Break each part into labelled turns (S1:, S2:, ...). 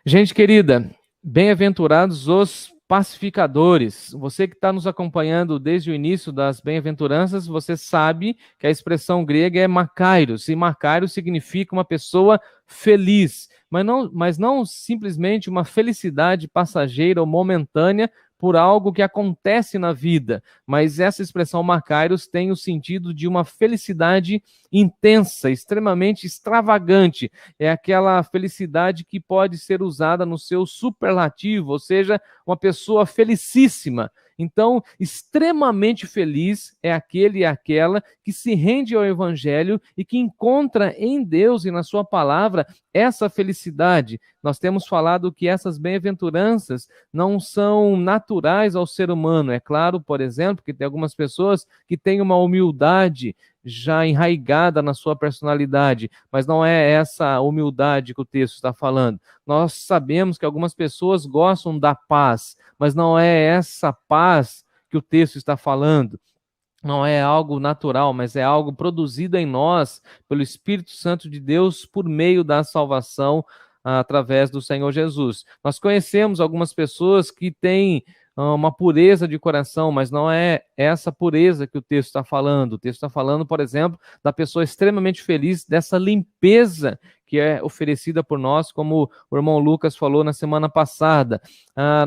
S1: Gente querida, bem-aventurados os pacificadores. Você que está nos acompanhando desde o início das bem-aventuranças, você sabe que a expressão grega é makairos, e makairos significa uma pessoa feliz, mas não simplesmente uma felicidade passageira ou momentânea por algo que acontece na vida, mas essa expressão makairos tem o sentido de uma felicidade intensa, extremamente extravagante. É aquela felicidade que pode ser usada no seu superlativo, ou seja, uma pessoa felicíssima. Então, extremamente feliz é aquele e aquela que se rende ao Evangelho e que encontra em Deus e na Sua palavra essa felicidade. Nós temos falado que essas bem-aventuranças não são naturais ao ser humano. É claro, por exemplo, que tem algumas pessoas que têm uma humildade já enraigada na sua personalidade, mas não é essa humildade que o texto está falando. Nós sabemos que algumas pessoas gostam da paz, mas não é essa paz que o texto está falando. Não é algo natural, mas é algo produzido em nós pelo Espírito Santo de Deus por meio da salvação através do Senhor Jesus. Nós conhecemos algumas pessoas que têm uma pureza de coração, mas não é essa pureza que o texto está falando. O texto está falando, por exemplo, da pessoa extremamente feliz, dessa limpeza que é oferecida por nós, como o irmão Lucas falou na semana passada.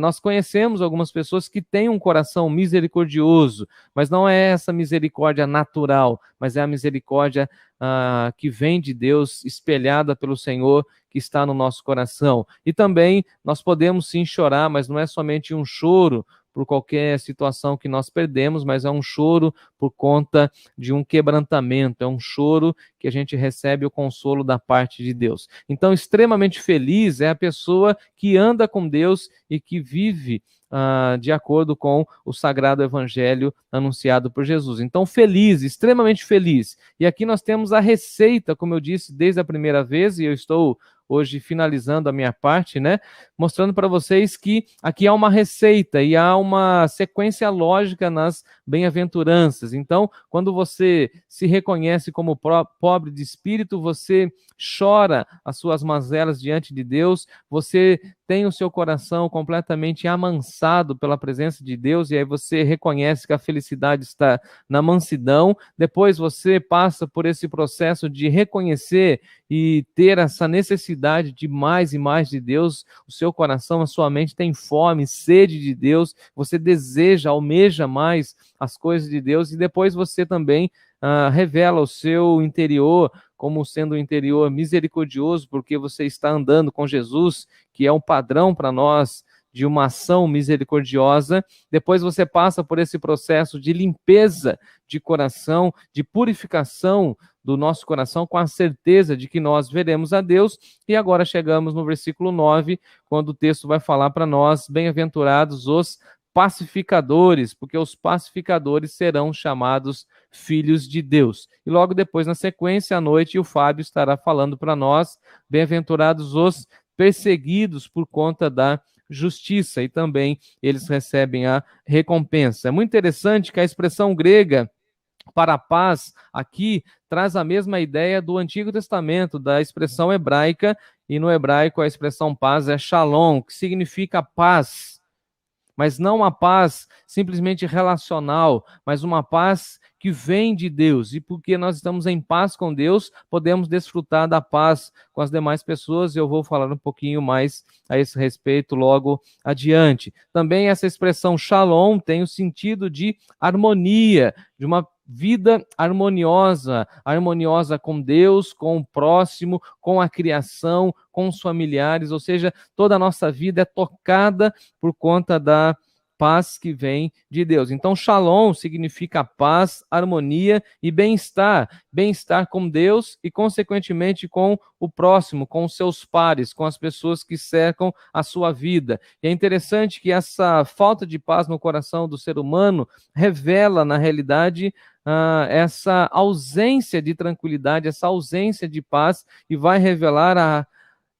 S1: Nós conhecemos algumas pessoas que têm um coração misericordioso, mas não é essa misericórdia natural, mas é a misericórdia que vem de Deus, espelhada pelo Senhor, que está no nosso coração. E também nós podemos sim chorar, mas não é somente um choro por qualquer situação que nós perdemos, mas é um choro por conta de um quebrantamento, é um choro que a gente recebe o consolo da parte de Deus. Então, extremamente feliz é a pessoa que anda com Deus e que vive de acordo com o sagrado evangelho anunciado por Jesus. Então, feliz, extremamente feliz. E aqui nós temos a receita, como eu disse desde a primeira vez, e eu estou hoje finalizando a minha parte, né? Mostrando para vocês que aqui há uma receita e há uma sequência lógica nas bem-aventuranças. Então, quando você se reconhece como pobre de espírito, você chora as suas mazelas diante de Deus, você tem o seu coração completamente amansado pela presença de Deus, e aí você reconhece que a felicidade está na mansidão. Depois você passa por esse processo de reconhecer e ter essa necessidade de mais e mais de Deus. O seu coração, a sua mente tem fome, sede de Deus, você deseja, almeja mais as coisas de Deus, e depois você também revela o seu interior como sendo um interior misericordioso, porque você está andando com Jesus, que é um padrão para nós de uma ação misericordiosa. Depois você passa por esse processo de limpeza de coração, de purificação do nosso coração, com a certeza de que nós veremos a Deus. E agora chegamos no versículo 9, quando o texto vai falar para nós: bem-aventurados os pacificadores, porque os pacificadores serão chamados filhos de Deus. E logo depois, na sequência, à noite, o Fábio estará falando para nós: bem-aventurados os perseguidos por conta da justiça, e também eles recebem a recompensa. É muito interessante que a expressão grega para a paz aqui traz a mesma ideia do Antigo Testamento, da expressão hebraica, e no hebraico a expressão paz é shalom, que significa paz, mas não uma paz simplesmente relacional, mas uma paz que vem de Deus. E porque nós estamos em paz com Deus, podemos desfrutar da paz com as demais pessoas, e eu vou falar um pouquinho mais a esse respeito logo adiante. Também essa expressão shalom tem o sentido de harmonia, de uma vida harmoniosa, harmoniosa com Deus, com o próximo, com a criação, com os familiares, ou seja, toda a nossa vida é tocada por conta da paz que vem de Deus. Então, shalom significa paz, harmonia e bem-estar. Bem-estar com Deus e, consequentemente, com o próximo, com os seus pares, com as pessoas que cercam a sua vida. E é interessante que essa falta de paz no coração do ser humano revela, na realidade, essa ausência de tranquilidade, essa ausência de paz, e vai revelar a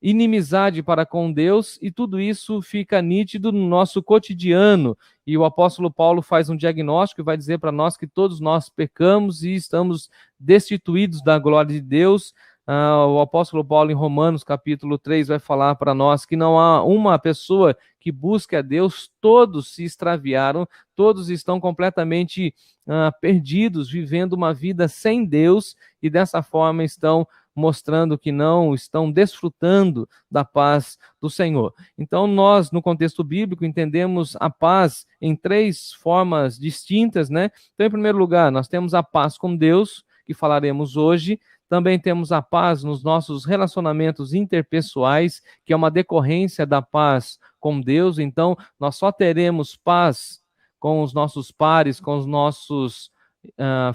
S1: inimizade para com Deus, e tudo isso fica nítido no nosso cotidiano. E o apóstolo Paulo faz um diagnóstico e vai dizer para nós que todos nós pecamos e estamos destituídos da glória de Deus, O apóstolo Paulo, em Romanos, capítulo 3, vai falar para nós que não há uma pessoa que busque a Deus, todos se extraviaram, todos estão completamente perdidos, vivendo uma vida sem Deus, e dessa forma estão mostrando que não estão desfrutando da paz do Senhor. Então, nós, no contexto bíblico, entendemos a paz em 3 formas distintas, né? Então, em primeiro lugar, nós temos a paz com Deus, que falaremos hoje. Também temos a paz nos nossos relacionamentos interpessoais, que é uma decorrência da paz com Deus. Então, nós só teremos paz com os nossos pares, com os nossos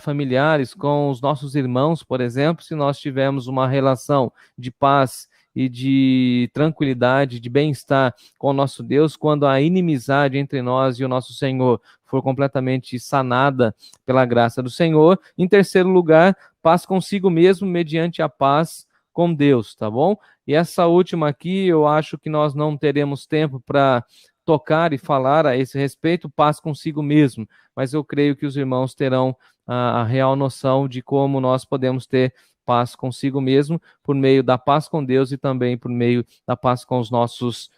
S1: familiares, com os nossos irmãos, por exemplo, se nós tivermos uma relação de paz e de tranquilidade, de bem-estar com o nosso Deus, quando a inimizade entre nós e o nosso Senhor for completamente sanada pela graça do Senhor. Em terceiro lugar, paz consigo mesmo mediante a paz com Deus, tá bom? E essa última aqui, eu acho que nós não teremos tempo para tocar e falar a esse respeito, paz consigo mesmo, mas eu creio que os irmãos terão a real noção de como nós podemos ter paz consigo mesmo, por meio da paz com Deus e também por meio da paz com os nossos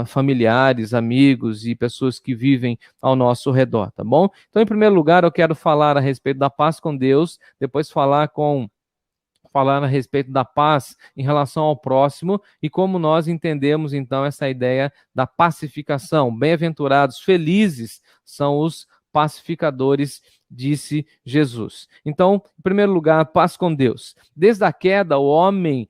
S1: familiares, amigos e pessoas que vivem ao nosso redor, tá bom? Então, em primeiro lugar, eu quero falar a respeito da paz com Deus, depois falar a respeito da paz em relação ao próximo e como nós entendemos, então, essa ideia da pacificação. Bem-aventurados, felizes são os pacificadores, disse Jesus. Então, em primeiro lugar, paz com Deus. Desde a queda, o homem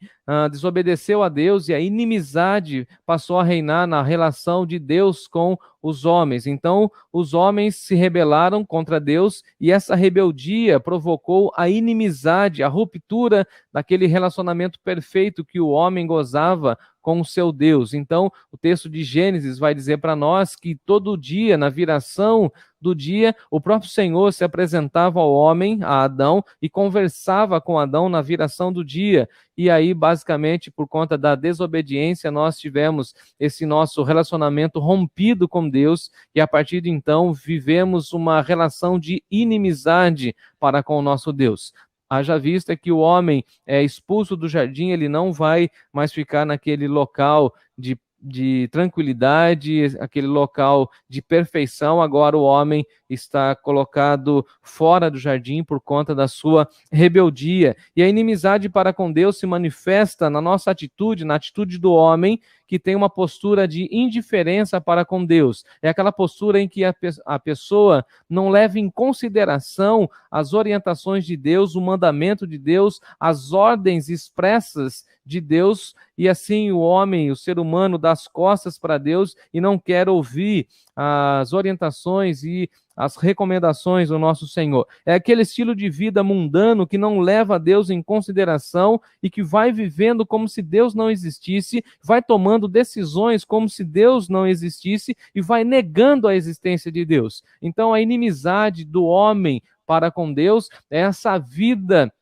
S1: desobedeceu a Deus e a inimizade passou a reinar na relação de Deus com os homens. Então, os homens se rebelaram contra Deus e essa rebeldia provocou a inimizade, a ruptura daquele relacionamento perfeito que o homem gozava com o seu Deus. Então, o texto de Gênesis vai dizer para nós que todo dia, na viração do dia, o próprio Senhor se apresentava ao homem, a Adão, e conversava com Adão na viração do dia. E aí, basicamente, por conta da desobediência, nós tivemos esse nosso relacionamento rompido com Deus, e a partir de então, vivemos uma relação de inimizade para com o nosso Deus. Haja vista que o homem é expulso do jardim, ele não vai mais ficar naquele local de tranquilidade, aquele local de perfeição. Agora o homem está colocado fora do jardim por conta da sua rebeldia. E a inimizade para com Deus se manifesta na nossa atitude, na atitude do homem que tem uma postura de indiferença para com Deus. É aquela postura em que a pessoa não leva em consideração as orientações de Deus, o mandamento de Deus, as ordens expressas de Deus, e assim o homem, o ser humano, dá as costas para Deus e não quer ouvir as orientações e as recomendações do nosso Senhor. É aquele estilo de vida mundano que não leva a Deus em consideração e que vai vivendo como se Deus não existisse, vai tomando decisões como se Deus não existisse e vai negando a existência de Deus. Então, a inimizade do homem para com Deus é essa vida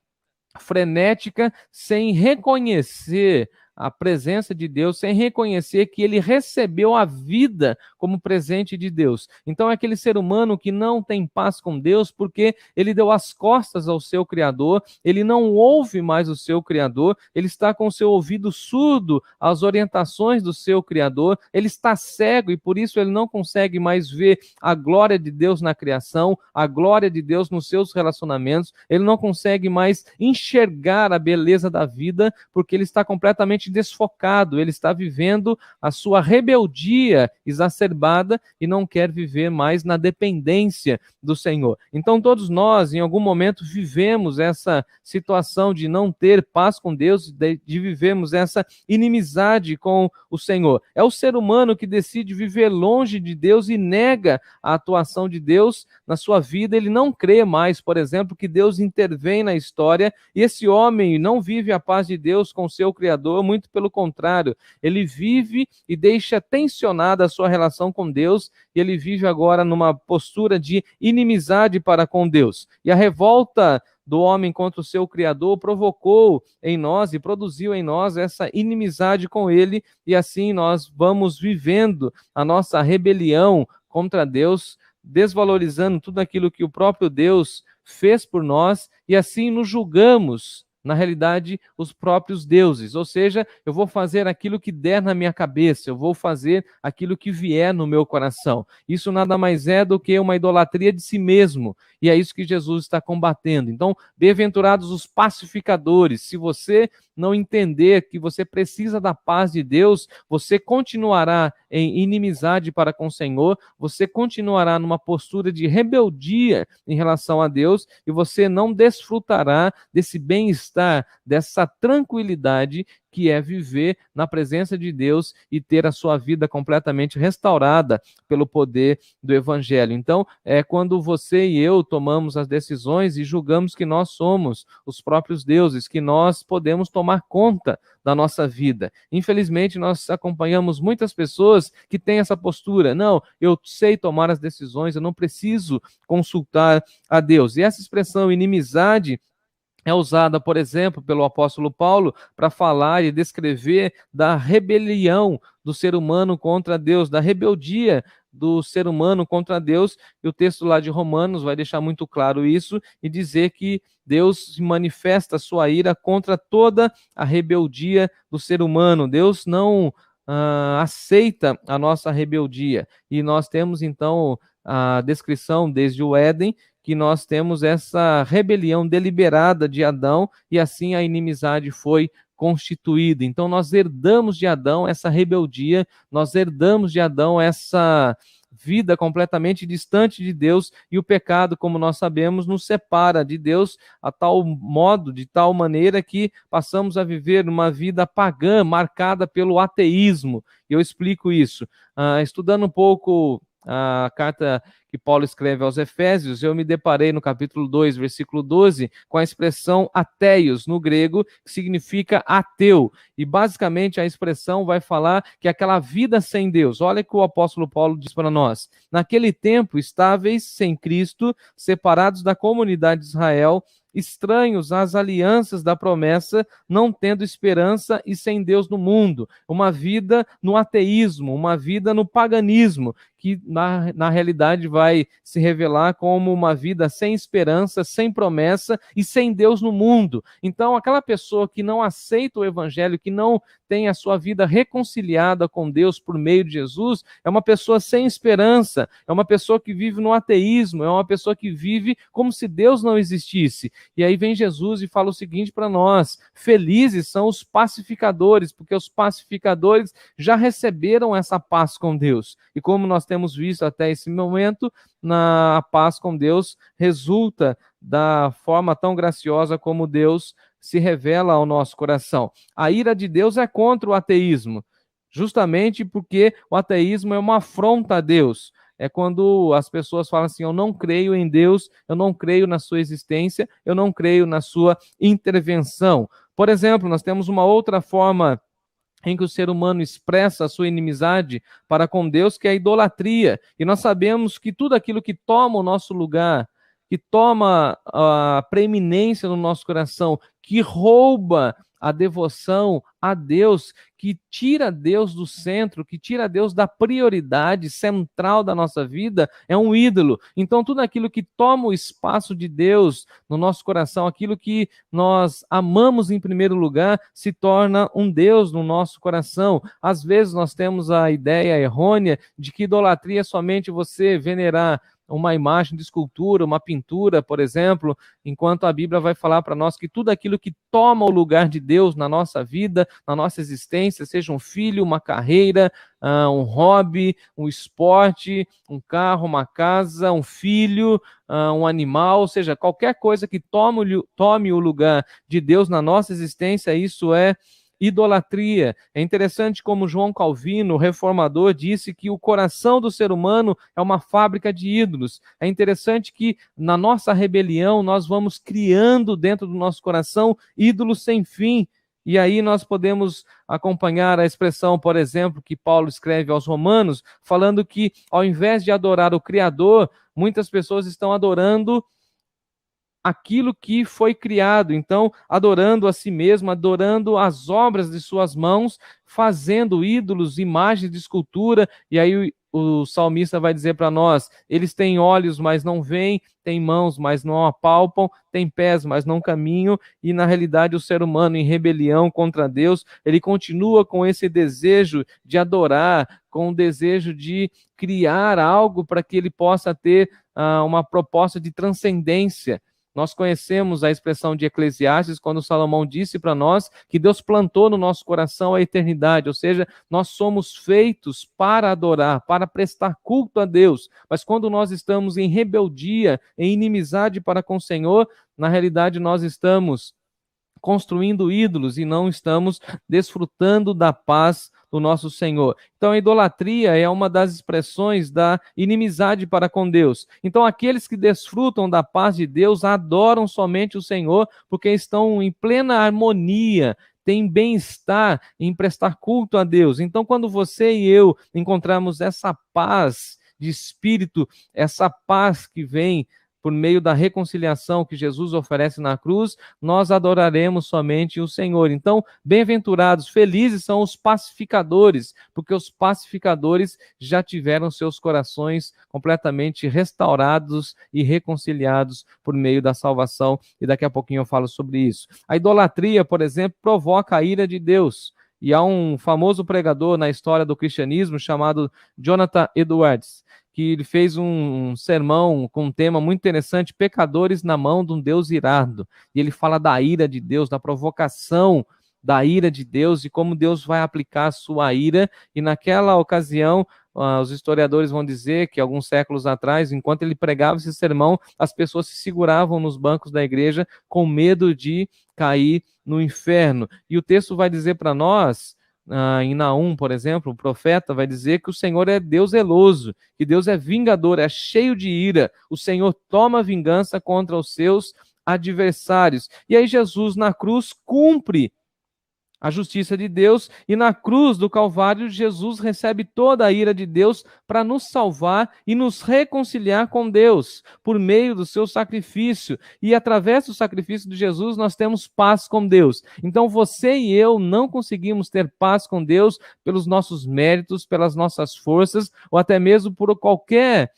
S1: frenética, sem reconhecer a presença de Deus, sem reconhecer que ele recebeu a vida como presente de Deus. Então é aquele ser humano que não tem paz com Deus porque ele deu as costas ao seu Criador, ele não ouve mais o seu Criador, ele está com o seu ouvido surdo às orientações do seu Criador, ele está cego e por isso ele não consegue mais ver a glória de Deus na criação, a glória de Deus nos seus relacionamentos, ele não consegue mais enxergar a beleza da vida porque ele está completamente desfocado, ele está vivendo a sua rebeldia exacerbada e não quer viver mais na dependência do Senhor. Então todos nós, em algum momento, vivemos essa situação de não ter paz com Deus, de vivermos essa inimizade com o Senhor. É o ser humano que decide viver longe de Deus e nega a atuação de Deus na sua vida. Ele não crê mais, por exemplo, que Deus intervém na história, e esse homem não vive a paz de Deus com o seu Criador, muito pelo contrário, ele vive e deixa tensionada a sua relação com Deus, e ele vive agora numa postura de inimizade para com Deus. E a revolta do homem contra o seu Criador provocou em nós e produziu em nós essa inimizade com ele, e assim nós vamos vivendo a nossa rebelião contra Deus, desvalorizando tudo aquilo que o próprio Deus fez por nós, e assim nos julgamos na realidade, os próprios deuses. Ou seja, eu vou fazer aquilo que der na minha cabeça, eu vou fazer aquilo que vier no meu coração. Isso nada mais é do que uma idolatria de si mesmo. E é isso que Jesus está combatendo. Então, bem-aventurados os pacificadores. Se você não entender que você precisa da paz de Deus, você continuará em inimizade para com o Senhor, você continuará numa postura de rebeldia em relação a Deus e você não desfrutará desse bem-estar, dessa tranquilidade que é viver na presença de Deus e ter a sua vida completamente restaurada pelo poder do Evangelho. Então, é quando você e eu tomamos as decisões e julgamos que nós somos os próprios deuses, que nós podemos tomar conta da nossa vida. Infelizmente, nós acompanhamos muitas pessoas que têm essa postura. Não, eu sei tomar as decisões, eu não preciso consultar a Deus. E essa expressão inimizade é usada, por exemplo, pelo apóstolo Paulo para falar e descrever da rebelião do ser humano contra Deus, da rebeldia do ser humano contra Deus, e o texto lá de Romanos vai deixar muito claro isso e dizer que Deus manifesta a sua ira contra toda a rebeldia do ser humano. Deus não aceita a nossa rebeldia, e nós temos então a descrição desde o Éden, que nós temos essa rebelião deliberada de Adão, e assim a inimizade foi constituída. Então nós herdamos de Adão essa rebeldia, nós herdamos de Adão essa vida completamente distante de Deus, e o pecado, como nós sabemos, nos separa de Deus a tal modo, de tal maneira que passamos a viver uma vida pagã, marcada pelo ateísmo. E eu explico isso. Estudando um pouco a carta que Paulo escreve aos Efésios, eu me deparei no capítulo 2, versículo 12, com a expressão ateios, no grego, que significa ateu. E basicamente a expressão vai falar que aquela vida sem Deus. Olha o que o apóstolo Paulo diz para nós. Naquele tempo, estáveis sem Cristo, separados da comunidade de Israel, estranhos às alianças da promessa, não tendo esperança e sem Deus no mundo. Uma vida no ateísmo, uma vida no paganismo, que na realidade vai se revelar como uma vida sem esperança, sem promessa e sem Deus no mundo. Então, aquela pessoa que não aceita o evangelho, que não tem a sua vida reconciliada com Deus por meio de Jesus, é uma pessoa sem esperança, é uma pessoa que vive no ateísmo, é uma pessoa que vive como se Deus não existisse. E aí vem Jesus e fala o seguinte para nós: felizes são os pacificadores, porque os pacificadores já receberam essa paz com Deus. E como nós temos visto até esse momento, a paz com Deus resulta da forma tão graciosa como Deus se revela ao nosso coração. A ira de Deus é contra o ateísmo, justamente porque o ateísmo é uma afronta a Deus. É quando as pessoas falam assim: eu não creio em Deus, eu não creio na sua existência, eu não creio na sua intervenção. Por exemplo, nós temos uma outra forma em que o ser humano expressa a sua inimizade para com Deus, que é a idolatria. E nós sabemos que tudo aquilo que toma o nosso lugar, que toma a preeminência no nosso coração, que rouba a devoção a Deus, que tira Deus do centro, que tira Deus da prioridade central da nossa vida, é um ídolo. Então, tudo aquilo que toma o espaço de Deus no nosso coração, aquilo que nós amamos em primeiro lugar, se torna um Deus no nosso coração. Às vezes nós temos a ideia errônea de que idolatria é somente você venerar uma imagem de escultura, uma pintura, por exemplo, enquanto a Bíblia vai falar para nós que tudo aquilo que toma o lugar de Deus na nossa vida, na nossa existência, seja um filho, uma carreira, um hobby, um esporte, um carro, uma casa, um filho, um animal, ou seja, qualquer coisa que tome o lugar de Deus na nossa existência, isso é idolatria. É interessante como João Calvino, o reformador, disse que o coração do ser humano é uma fábrica de ídolos. É interessante que na nossa rebelião nós vamos criando dentro do nosso coração ídolos sem fim. E aí nós podemos acompanhar a expressão, por exemplo, que Paulo escreve aos Romanos, falando que ao invés de adorar o Criador, muitas pessoas estão adorando aquilo que foi criado, então adorando a si mesmo, adorando as obras de suas mãos, fazendo ídolos, imagens de escultura, e aí o salmista vai dizer para nós: eles têm olhos, mas não veem, têm mãos, mas não apalpam, têm pés, mas não caminham, e na realidade o ser humano em rebelião contra Deus, ele continua com esse desejo de adorar, com o desejo de criar algo para que ele possa ter uma proposta de transcendência. Nós conhecemos a expressão de Eclesiastes, quando Salomão disse para nós que Deus plantou no nosso coração a eternidade, ou seja, nós somos feitos para adorar, para prestar culto a Deus, mas quando nós estamos em rebeldia, em inimizade para com o Senhor, na realidade nós estamos construindo ídolos e não estamos desfrutando da paz do nosso Senhor. Então, a idolatria é uma das expressões da inimizade para com Deus. Então, aqueles que desfrutam da paz de Deus adoram somente o Senhor porque estão em plena harmonia, têm bem-estar em prestar culto a Deus. Então, quando você e eu encontramos essa paz de espírito, essa paz que vem por meio da reconciliação que Jesus oferece na cruz, nós adoraremos somente o Senhor. Então, bem-aventurados, felizes são os pacificadores, porque os pacificadores já tiveram seus corações completamente restaurados e reconciliados por meio da salvação, e daqui a pouquinho eu falo sobre isso. A idolatria, por exemplo, provoca a ira de Deus. E há um famoso pregador na história do cristianismo chamado Jonathan Edwards, que ele fez um sermão com um tema muito interessante: pecadores na mão de um Deus irado. E ele fala da ira de Deus, da provocação da ira de Deus e como Deus vai aplicar a sua ira. E naquela ocasião, os historiadores vão dizer que alguns séculos atrás, enquanto ele pregava esse sermão, as pessoas se seguravam nos bancos da igreja com medo de cair no inferno. E o texto vai dizer para nós, em Naum, por exemplo, o profeta vai dizer que o Senhor é Deus zeloso, que Deus é vingador, é cheio de ira. O Senhor toma vingança contra os seus adversários. E aí Jesus na cruz cumpre a justiça de Deus, e na cruz do Calvário Jesus recebe toda a ira de Deus para nos salvar e nos reconciliar com Deus por meio do seu sacrifício. E através do sacrifício de Jesus nós temos paz com Deus. Então você e eu não conseguimos ter paz com Deus pelos nossos méritos, pelas nossas forças, ou até mesmo por qualquer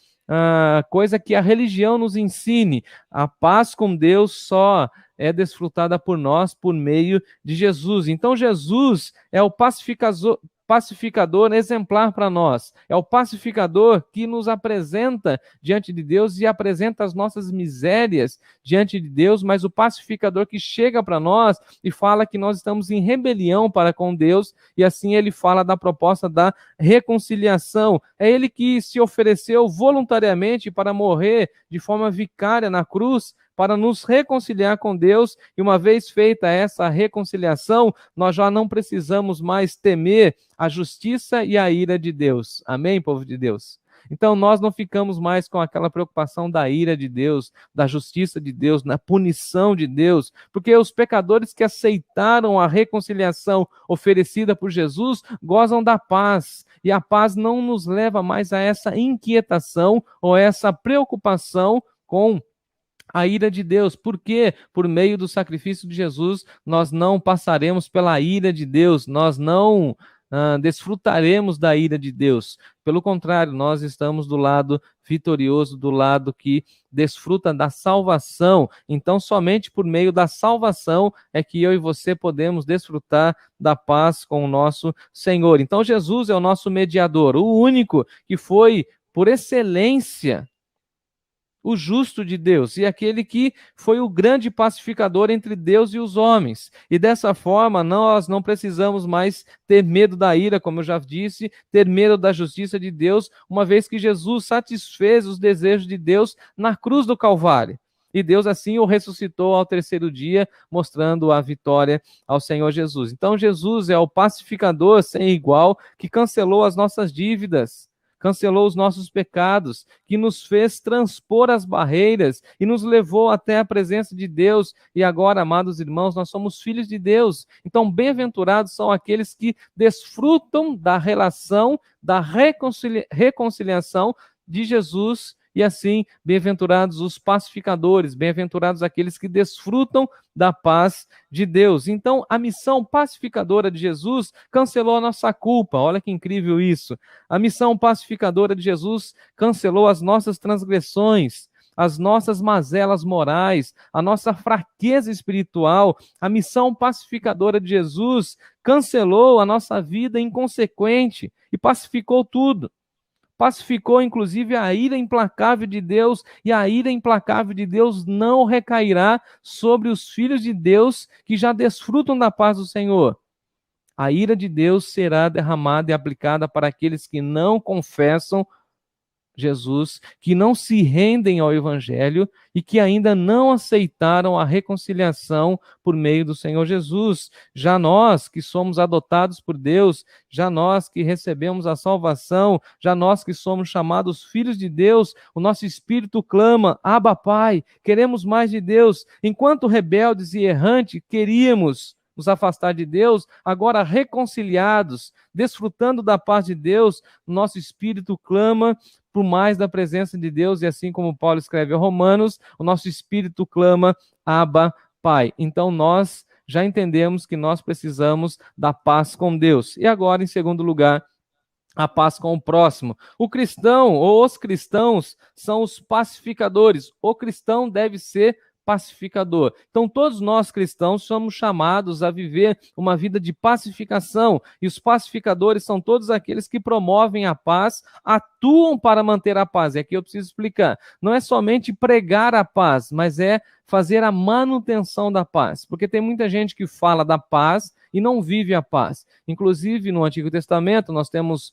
S1: coisa que a religião nos ensine. A paz com Deus só é desfrutada por nós por meio de Jesus. Então Jesus é o pacificador exemplar para nós. É o pacificador que nos apresenta diante de Deus e apresenta as nossas misérias diante de Deus, mas o pacificador que chega para nós e fala que nós estamos em rebelião para com Deus, e assim ele fala da proposta da reconciliação. É ele que se ofereceu voluntariamente para morrer de forma vicária na cruz, para nos reconciliar com Deus, e uma vez feita essa reconciliação, nós já não precisamos mais temer a justiça e a ira de Deus. Amém, povo de Deus? Então nós não ficamos mais com aquela preocupação da ira de Deus, da justiça de Deus, na punição de Deus, porque os pecadores que aceitaram a reconciliação oferecida por Jesus gozam da paz, e a paz não nos leva mais a essa inquietação ou essa preocupação com a ira de Deus. Porque por meio do sacrifício de Jesus nós não passaremos pela ira de Deus, nós não desfrutaremos da ira de Deus. Pelo contrário, nós estamos do lado vitorioso, do lado que desfruta da salvação. Então somente por meio da salvação é que eu e você podemos desfrutar da paz com o nosso Senhor. Então Jesus é o nosso mediador, o único que foi por excelência o justo de Deus, e aquele que foi o grande pacificador entre Deus e os homens. E dessa forma, nós não precisamos mais ter medo da ira, como eu já disse, ter medo da justiça de Deus, uma vez que Jesus satisfez os desejos de Deus na cruz do Calvário. E Deus assim o ressuscitou ao terceiro dia, mostrando a vitória ao Senhor Jesus. Então Jesus é o pacificador sem igual, que cancelou as nossas dívidas, cancelou os nossos pecados, que nos fez transpor as barreiras e nos levou até a presença de Deus. E agora, amados irmãos, nós somos filhos de Deus. Então, bem-aventurados são aqueles que desfrutam da relação, da reconciliação de Jesus E assim, bem-aventurados os pacificadores, bem-aventurados aqueles que desfrutam da paz de Deus. Então, a missão pacificadora de Jesus cancelou a nossa culpa. Olha que incrível isso. A missão pacificadora de Jesus cancelou as nossas transgressões, as nossas mazelas morais, a nossa fraqueza espiritual. A missão pacificadora de Jesus cancelou a nossa vida inconsequente e pacificou tudo. Pacificou, inclusive, a ira implacável de Deus, e a ira implacável de Deus não recairá sobre os filhos de Deus que já desfrutam da paz do Senhor. A ira de Deus será derramada e aplicada para aqueles que não confessam Jesus, que não se rendem ao Evangelho e que ainda não aceitaram a reconciliação por meio do Senhor Jesus. Já nós que somos adotados por Deus, já nós que recebemos a salvação, já nós que somos chamados filhos de Deus, o nosso espírito clama: Abba, Pai, queremos mais de Deus. Enquanto rebeldes e errantes, queríamos nos afastar de Deus, agora reconciliados, desfrutando da paz de Deus, nosso espírito clama por mais da presença de Deus, e assim como Paulo escreve aos Romanos, o nosso espírito clama: Abba, Pai. Então nós já entendemos que nós precisamos da paz com Deus. E agora, em segundo lugar, a paz com o próximo. O cristão, ou os cristãos, são os pacificadores. O cristão deve ser pacificador. Então, todos nós cristãos somos chamados a viver uma vida de pacificação, e os pacificadores são todos aqueles que promovem a paz, atuam para manter a paz. E aqui eu preciso explicar. Não é somente pregar a paz, mas é fazer a manutenção da paz. Porque tem muita gente que fala da paz e não vive a paz. Inclusive, no Antigo Testamento, nós temos,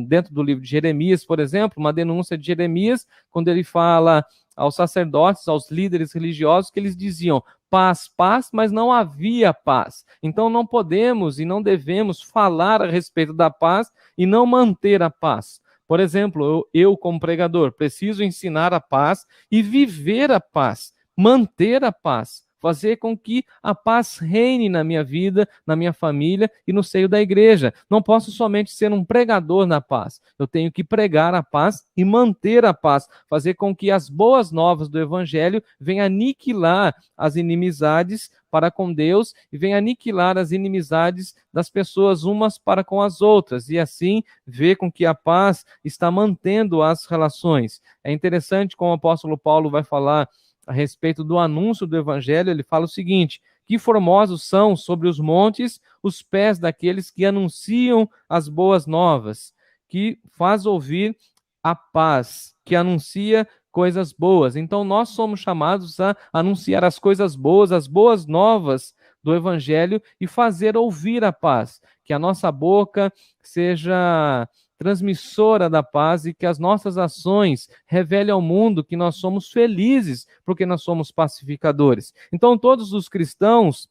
S1: dentro do livro de Jeremias, por exemplo, uma denúncia de Jeremias, quando ele fala aos sacerdotes, aos líderes religiosos, que eles diziam paz, paz, mas não havia paz. Então não podemos e não devemos falar a respeito da paz e não manter a paz. Por exemplo, eu como pregador, preciso ensinar a paz e viver a paz, manter a paz, fazer com que a paz reine na minha vida, na minha família e no seio da igreja. Não posso somente ser um pregador na paz. Eu tenho que pregar a paz e manter a paz, fazer com que as boas novas do evangelho venham aniquilar as inimizades para com Deus e venham aniquilar as inimizades das pessoas umas para com as outras, e assim ver com que a paz está mantendo as relações. É interessante como o apóstolo Paulo vai falar a respeito do anúncio do evangelho. Ele fala o seguinte: que formosos são sobre os montes os pés daqueles que anunciam as boas novas, que faz ouvir a paz, que anuncia coisas boas. Então nós somos chamados a anunciar as coisas boas, as boas novas do evangelho e fazer ouvir a paz, que a nossa boca seja transmissora da paz e que as nossas ações revelem ao mundo que nós somos felizes porque nós somos pacificadores. Então todos os cristãos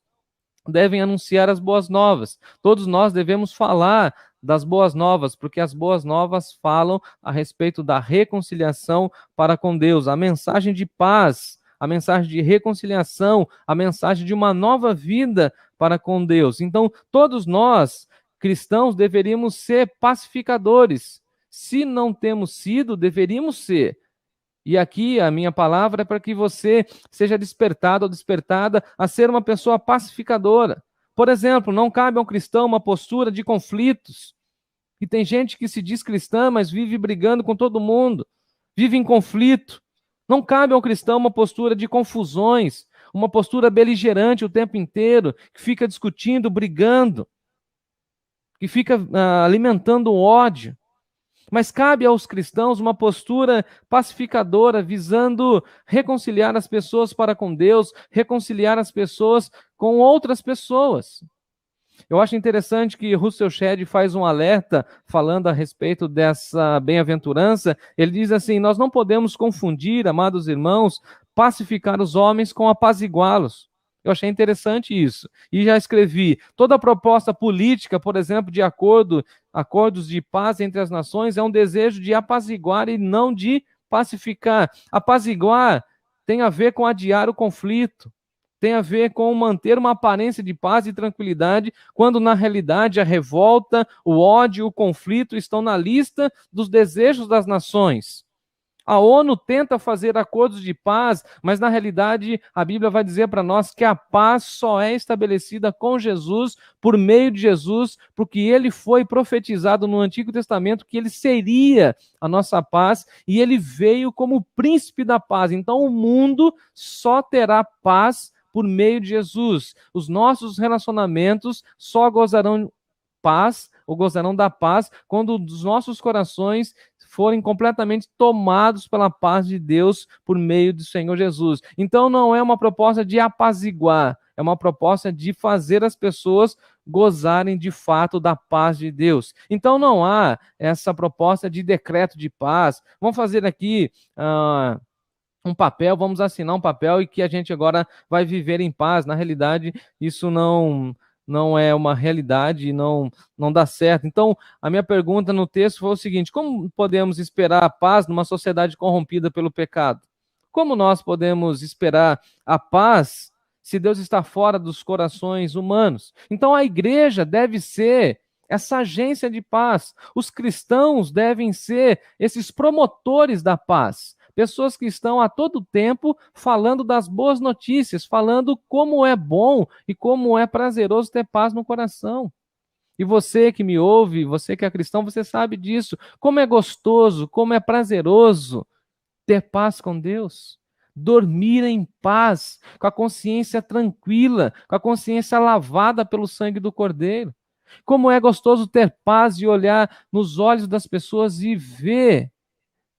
S1: devem anunciar as boas novas. Todos nós devemos falar das boas novas, porque as boas novas falam a respeito da reconciliação para com Deus, a mensagem de paz, a mensagem de reconciliação, a mensagem de uma nova vida para com Deus. Então todos nós cristãos deveríamos ser pacificadores. Se não temos sido, deveríamos ser. E aqui a minha palavra é para que você seja despertado ou despertada a ser uma pessoa pacificadora. Por exemplo, não cabe a um cristão uma postura de conflitos. E tem gente que se diz cristã, mas vive brigando com todo mundo, vive em conflito. Não cabe a um cristão uma postura de confusões, uma postura beligerante o tempo inteiro, que fica discutindo, brigando, que fica alimentando o ódio. Mas cabe aos cristãos uma postura pacificadora, visando reconciliar as pessoas para com Deus, reconciliar as pessoas com outras pessoas. Eu acho interessante que Russell Shedd faz um alerta falando a respeito dessa bem-aventurança. Ele diz assim: nós não podemos confundir, amados irmãos, pacificar os homens com apaziguá-los. Eu achei interessante isso. E já escrevi: toda proposta política, por exemplo, de acordos de paz entre as nações, é um desejo de apaziguar e não de pacificar. Apaziguar tem a ver com adiar o conflito, tem a ver com manter uma aparência de paz e tranquilidade, quando na realidade a revolta, o ódio, o conflito estão na lista dos desejos das nações. A ONU tenta fazer acordos de paz, mas na realidade a Bíblia vai dizer para nós que a paz só é estabelecida com Jesus, por meio de Jesus, porque ele foi profetizado no Antigo Testamento que ele seria a nossa paz e ele veio como príncipe da paz. Então o mundo só terá paz por meio de Jesus. Os nossos relacionamentos só gozarão paz, ou gozarão da paz, quando os nossos corações forem completamente tomados pela paz de Deus por meio do Senhor Jesus. Então não é uma proposta de apaziguar, é uma proposta de fazer as pessoas gozarem de fato da paz de Deus. Então não há essa proposta de decreto de paz. Vamos fazer aqui um papel, vamos assinar um papel e que a gente agora vai viver em paz. Na realidade, isso não é uma realidade e não dá certo. Então, a minha pergunta no texto foi o seguinte: como podemos esperar a paz numa sociedade corrompida pelo pecado? Como nós podemos esperar a paz se Deus está fora dos corações humanos? Então, a igreja deve ser essa agência de paz. Os cristãos devem ser esses promotores da paz. Pessoas que estão a todo tempo falando das boas notícias, falando como é bom e como é prazeroso ter paz no coração. E você que me ouve, você que é cristão, você sabe disso. Como é gostoso, como é prazeroso ter paz com Deus. Dormir em paz, com a consciência tranquila, com a consciência lavada pelo sangue do Cordeiro. Como é gostoso ter paz e olhar nos olhos das pessoas e ver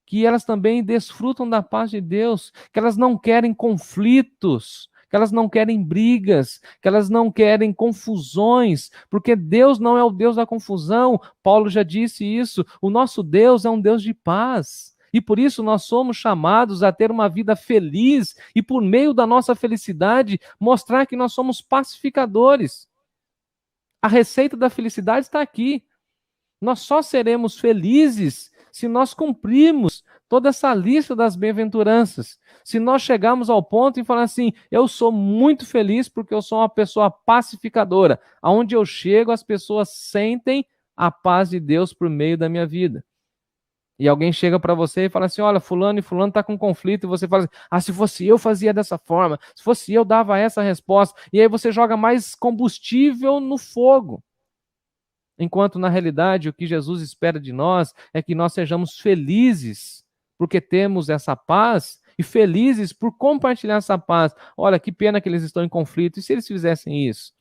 S1: que elas também desfrutam da paz de Deus, que elas não querem conflitos, que elas não querem brigas, que elas não querem confusões, porque Deus não é o Deus da confusão. Paulo já disse isso. O nosso Deus é um Deus de paz. E por isso nós somos chamados a ter uma vida feliz e, por meio da nossa felicidade, mostrar que nós somos pacificadores. A receita da felicidade está aqui. Nós só seremos felizes se nós cumprirmos toda essa lista das bem-aventuranças. Se nós chegarmos ao ponto e falar assim: eu sou muito feliz porque eu sou uma pessoa pacificadora. Aonde eu chego, as pessoas sentem a paz de Deus por meio da minha vida. E alguém chega para você e fala assim: olha, fulano e fulano está com conflito, e você fala assim: ah, se fosse eu fazia dessa forma, se fosse eu dava essa resposta. E aí você joga mais combustível no fogo. Enquanto, na realidade, o que Jesus espera de nós é que nós sejamos felizes, porque temos essa paz, e felizes por compartilhar essa paz. Olha, que pena que eles estão em conflito, e se eles fizessem isso?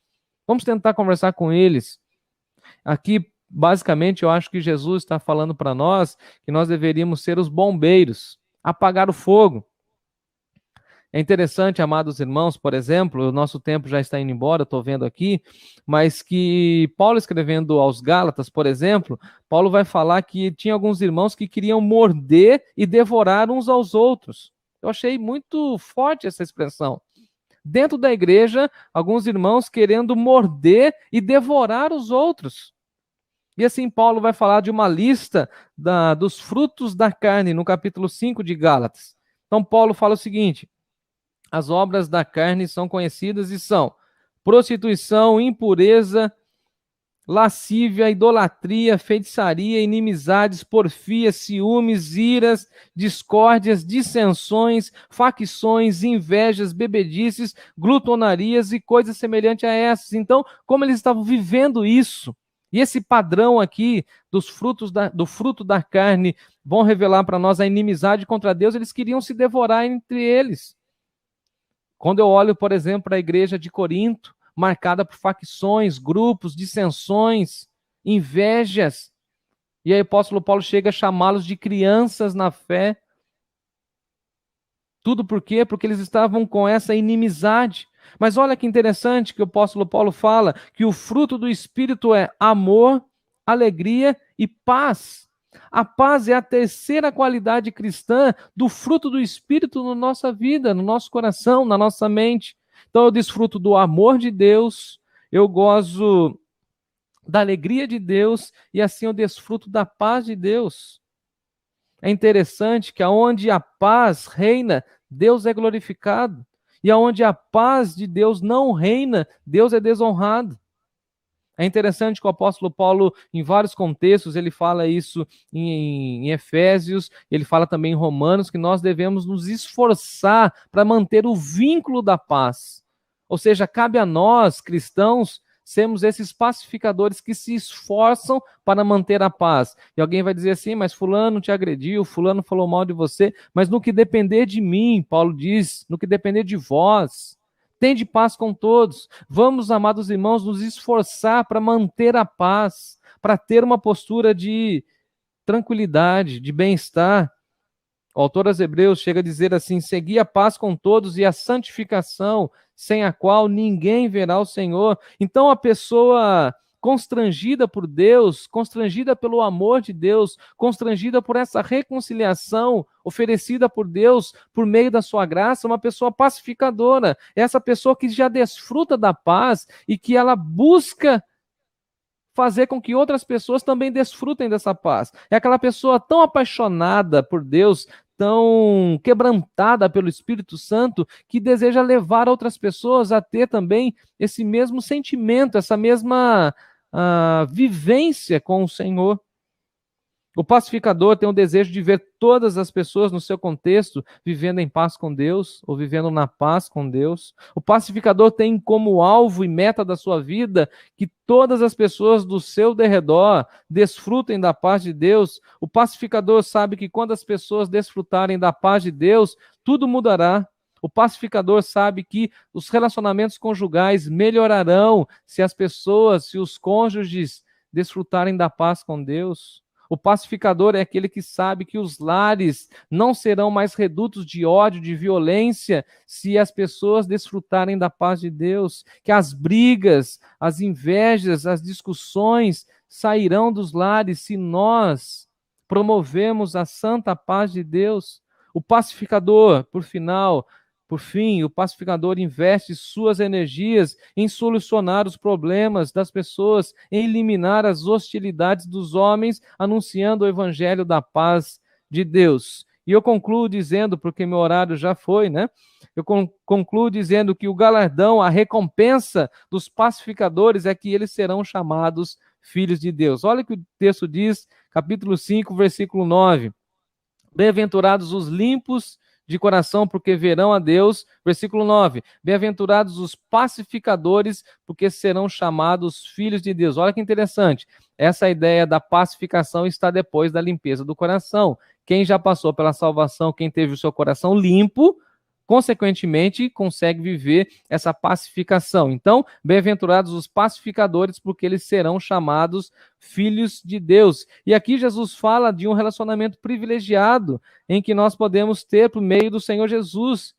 S1: Vamos tentar conversar com eles. Aqui, basicamente, eu acho que Jesus está falando para nós que nós deveríamos ser os bombeiros, apagar o fogo. É interessante, amados irmãos, por exemplo, o nosso tempo já está indo embora, eu estou vendo aqui, mas que Paulo escrevendo aos Gálatas, por exemplo, Paulo vai falar que tinha alguns irmãos que queriam morder e devorar uns aos outros. Eu achei muito forte essa expressão. Dentro da igreja, alguns irmãos querendo morder e devorar os outros. E assim Paulo vai falar de uma lista dos frutos da carne, no capítulo 5 de Gálatas. Então Paulo fala o seguinte: as obras da carne são conhecidas e são prostituição, impureza, lascívia, idolatria, feitiçaria, inimizades, porfias, ciúmes, iras, discórdias, dissensões, facções, invejas, bebedices, glutonarias e coisas semelhantes a essas. Então, como eles estavam vivendo isso, e esse padrão aqui do fruto da carne vão revelar para nós a inimizade contra Deus, eles queriam se devorar entre eles. Quando eu olho, por exemplo, para a igreja de Corinto, marcada por facções, grupos, dissensões, invejas, e aí o apóstolo Paulo chega a chamá-los de crianças na fé. Tudo por quê? Porque eles estavam com essa inimizade. Mas olha que interessante que o apóstolo Paulo fala que o fruto do Espírito é amor, alegria e paz. A paz é a terceira qualidade cristã do fruto do Espírito na nossa vida, no nosso coração, na nossa mente. Então eu desfruto do amor de Deus, eu gozo da alegria de Deus e assim eu desfruto da paz de Deus. É interessante que aonde a paz reina, Deus é glorificado. E aonde a paz de Deus não reina, Deus é desonrado. É interessante que o apóstolo Paulo, em vários contextos, ele fala isso em Efésios, ele fala também em Romanos, que nós devemos nos esforçar para manter o vínculo da paz. Ou seja, cabe a nós, cristãos, sermos esses pacificadores que se esforçam para manter a paz. E alguém vai dizer assim, mas fulano te agrediu, fulano falou mal de você, mas no que depender de mim, Paulo diz, no que depender de vós, tende paz com todos. Vamos, amados irmãos, nos esforçar para manter a paz, para ter uma postura de tranquilidade, de bem-estar. O autor aos Hebreus chega a dizer assim: segui a paz com todos e a santificação, sem a qual ninguém verá o Senhor. Então a pessoa constrangida por Deus, constrangida pelo amor de Deus, constrangida por essa reconciliação oferecida por Deus por meio da sua graça, uma pessoa pacificadora, essa pessoa que já desfruta da paz e que ela busca fazer com que outras pessoas também desfrutem dessa paz. É aquela pessoa tão apaixonada por Deus, tão quebrantada pelo Espírito Santo, que deseja levar outras pessoas a ter também esse mesmo sentimento, essa mesma vivência com o Senhor. O pacificador tem o desejo de ver todas as pessoas no seu contexto vivendo em paz com Deus, ou vivendo na paz com Deus. O pacificador tem como alvo e meta da sua vida que todas as pessoas do seu derredor desfrutem da paz de Deus. O pacificador sabe que quando as pessoas desfrutarem da paz de Deus, tudo mudará. O pacificador sabe que os relacionamentos conjugais melhorarão se as pessoas, se os cônjuges desfrutarem da paz com Deus. O pacificador é aquele que sabe que os lares não serão mais redutos de ódio, de violência, se as pessoas desfrutarem da paz de Deus, que as brigas, as invejas, as discussões sairão dos lares se nós promovemos a santa paz de Deus. O pacificador, por fim, o pacificador investe suas energias em solucionar os problemas das pessoas, em eliminar as hostilidades dos homens, anunciando o evangelho da paz de Deus. E eu concluo dizendo, porque meu horário já foi, né? Eu concluo dizendo que o galardão, a recompensa dos pacificadores é que eles serão chamados filhos de Deus. Olha o que o texto diz, capítulo 5, versículo 9. Bem-aventurados os limpos de coração, porque verão a Deus. Versículo 9. Bem-aventurados os pacificadores, porque serão chamados filhos de Deus. Olha que interessante. Essa ideia da pacificação está depois da limpeza do coração. Quem já passou pela salvação, quem teve o seu coração limpo, consequentemente, consegue viver essa pacificação. Então, bem-aventurados os pacificadores, porque eles serão chamados filhos de Deus. E aqui Jesus fala de um relacionamento privilegiado em que nós podemos ter por meio do Senhor Jesus.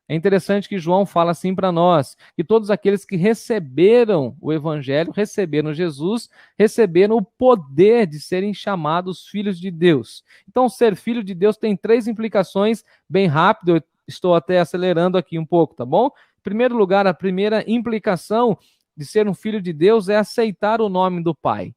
S1: É interessante que João fala assim para nós, que todos aqueles que receberam o Evangelho, receberam Jesus, receberam o poder de serem chamados filhos de Deus. Então, ser filho de Deus tem 3 implicações, bem rápido. Estou até acelerando aqui um pouco, tá bom? Em primeiro lugar, a primeira implicação de ser um filho de Deus é aceitar o nome do Pai.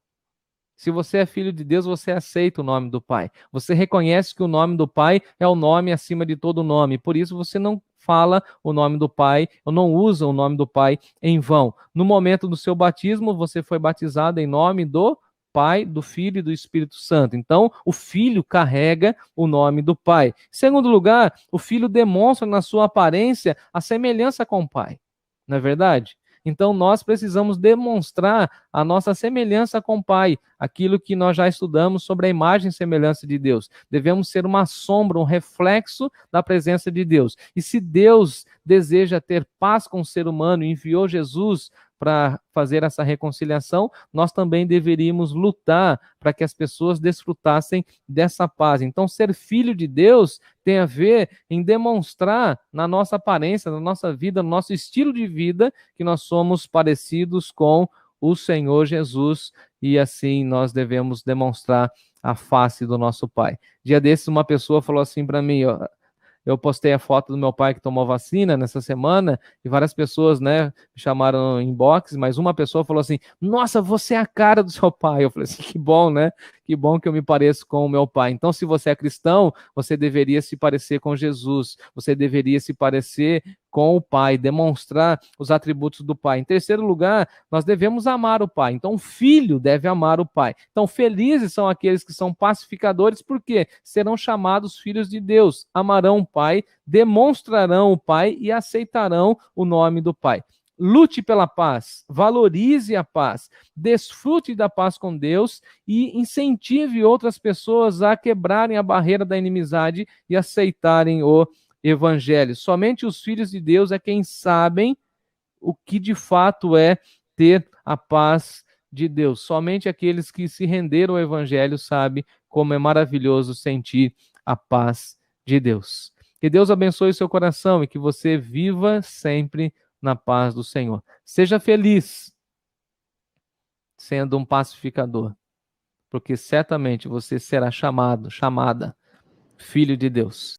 S1: Se você é filho de Deus, você aceita o nome do Pai. Você reconhece que o nome do Pai é o nome acima de todo nome. Por isso você não fala o nome do Pai, ou não usa o nome do Pai em vão. No momento do seu batismo, você foi batizado em nome do Pai, do Filho e do Espírito Santo. Então, o Filho carrega o nome do Pai. Em segundo lugar, o Filho demonstra na sua aparência a semelhança com o Pai. Não é verdade? Então, nós precisamos demonstrar a nossa semelhança com o Pai, aquilo que nós já estudamos sobre a imagem e semelhança de Deus. Devemos ser uma sombra, um reflexo da presença de Deus. E se Deus deseja ter paz com o ser humano e enviou Jesus para fazer essa reconciliação, nós também deveríamos lutar para que as pessoas desfrutassem dessa paz. Então, ser filho de Deus tem a ver em demonstrar na nossa aparência, na nossa vida, no nosso estilo de vida, que nós somos parecidos com o Senhor Jesus, e assim nós devemos demonstrar a face do nosso Pai. Dia desses, uma pessoa falou assim para mim, ó, eu postei a foto do meu pai que tomou vacina nessa semana, e várias pessoas, né, me chamaram em inbox, mas uma pessoa falou assim, nossa, você é a cara do seu pai. Eu falei assim, que bom, né? que bom que eu me pareço com o meu pai. Então, se você é cristão, você deveria se parecer com Jesus, você deveria se parecer com o pai, demonstrar os atributos do pai. Em terceiro lugar, nós devemos amar o pai. Então, o filho deve amar o pai. Então, felizes são aqueles que são pacificadores, porque serão chamados filhos de Deus, amarão o pai, demonstrarão o pai e aceitarão o nome do pai. Lute pela paz, valorize a paz, desfrute da paz com Deus e incentive outras pessoas a quebrarem a barreira da inimizade e aceitarem o evangelho. Somente os filhos de Deus é quem sabem o que de fato é ter a paz de Deus. Somente aqueles que se renderam ao evangelho sabem como é maravilhoso sentir a paz de Deus. Que Deus abençoe o seu coração e que você viva sempre na paz do Senhor. Seja feliz sendo um pacificador, porque certamente você será chamada filho de Deus.